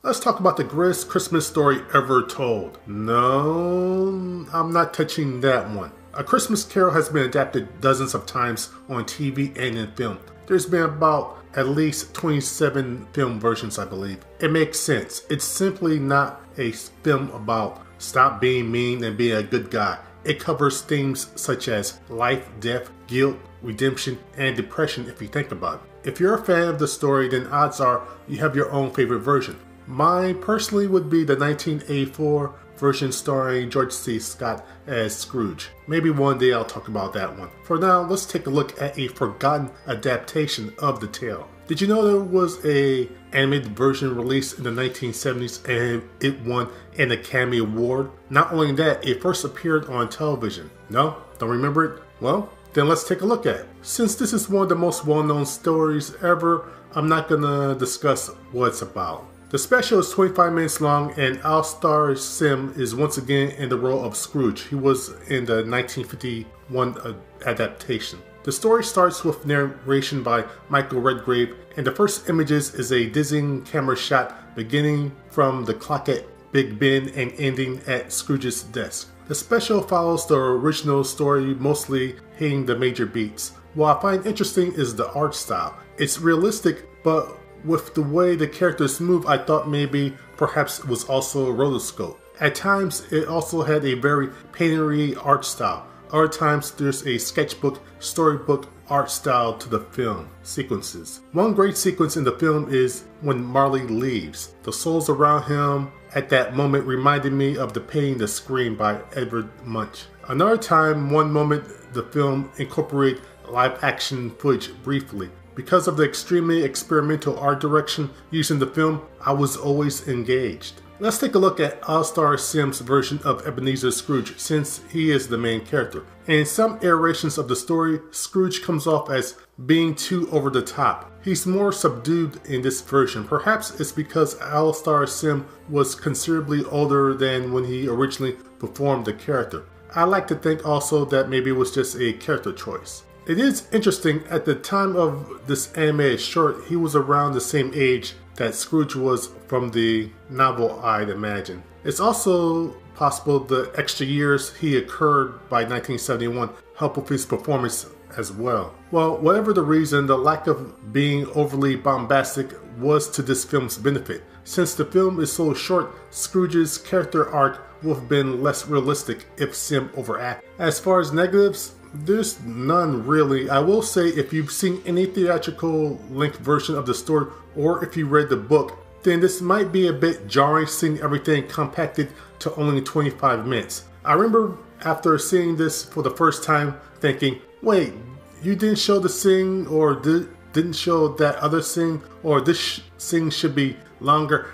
Let's talk about the greatest Christmas story ever told. No, I'm not touching that one. A Christmas Carol has been adapted dozens of times on TV and in film. There's been about at least 27 film versions, I believe. It makes sense. It's simply not a film about stop being mean and being a good guy. It covers themes such as life, death, guilt, redemption, and depression if you think about it. If you're a fan of the story, then odds are you have your own favorite version. Mine personally would be the 1984 version starring George C. Scott as Scrooge. Maybe one day I'll talk about that one. For now, let's take a look at a forgotten adaptation of the tale. Did you know there was an animated version released in the 1970s and it won an Academy Award? Not only that, it first appeared on television. No? Don't remember it? Well, then let's take a look at it. Since this is one of the most well-known stories ever, I'm not gonna discuss what it's about. The special is 25 minutes long and Alastair Sim is once again in the role of Scrooge. He was in the 1951 adaptation. The story starts with narration by Michael Redgrave, and the first images is a dizzying camera shot beginning from the clock at Big Ben and ending at Scrooge's desk. The special follows the original story, mostly hitting the major beats. What I find interesting is the art style. It's realistic, but with the way the characters move, I thought maybe perhaps it was also a rotoscope. At times, it also had a very painterly art style. Other times, there's a sketchbook, storybook art style to the film sequences. One great sequence in the film is when Marley leaves. The souls around him at that moment reminded me of the painting The Scream by Edvard Munch. Another time, one moment, the film incorporated live action footage briefly. Because of the extremely experimental art direction used in the film, I was always engaged. Let's take a look at Alastair Sim's version of Ebenezer Scrooge, since he is the main character. In some iterations of the story, Scrooge comes off as being too over the top. He's more subdued in this version. Perhaps it's because Alastair Sim was considerably older than when he originally performed the character. I like to think also that maybe it was just a character choice. It is interesting, at the time of this animated short, he was around the same age that Scrooge was from the novel, I'd imagine. It's also possible the extra years he occurred by 1971 helped with his performance as well. Well, whatever the reason, the lack of being overly bombastic was to this film's benefit. Since the film is so short, Scrooge's character arc would have been less realistic if Sim overacted. As far as negatives, there's none really. I will say if you've seen any theatrical length version of the story or if you read the book, then this might be a bit jarring seeing everything compacted to only 25 minutes. I remember after seeing this for the first time thinking, wait, you didn't show the scene or didn't show that other scene, or this scene should be longer.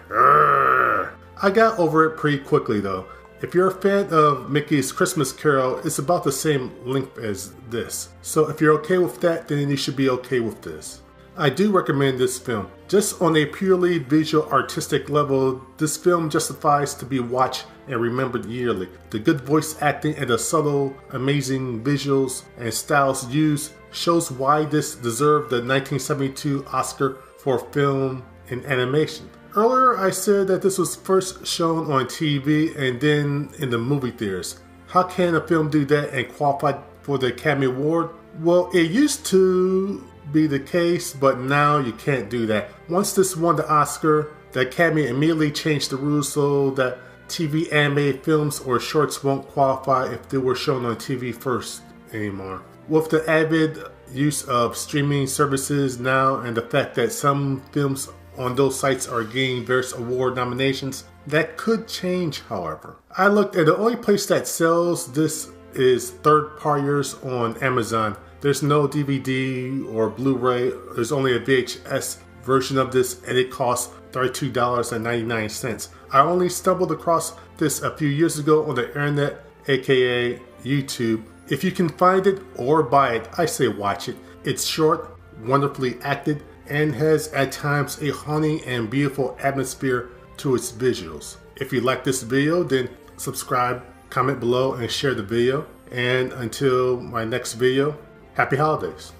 I got over it pretty quickly though. If you're a fan of Mickey's Christmas Carol, it's about the same length as this. So if you're okay with that, then you should be okay with this. I do recommend this film. Just on a purely visual artistic level, this film justifies to be watched and remembered yearly. The good voice acting and the subtle, amazing visuals and styles used shows why this deserved the 1972 Oscar for film and animation. Earlier I said that this was first shown on TV and then in the movie theaters. How can a film do that and qualify for the Academy Award? Well, it used to be the case, but now you can't do that. Once this won the Oscar, the Academy immediately changed the rules so that TV animated films or shorts won't qualify if they were shown on TV first anymore. With the avid use of streaming services now and the fact that some films on those sites are getting various award nominations, that could change, however. I looked at the only place that sells this is third partiers on Amazon. There's no DVD or Blu-ray. There's only a VHS version of this and it costs $32.99. I only stumbled across this a few years ago on the internet, aka YouTube. If you can find it or buy it, I say watch it. It's short, wonderfully acted, and has at times a haunting and beautiful atmosphere to its visuals. If you like this video, then subscribe, comment below, and share the video. And until my next video, happy holidays.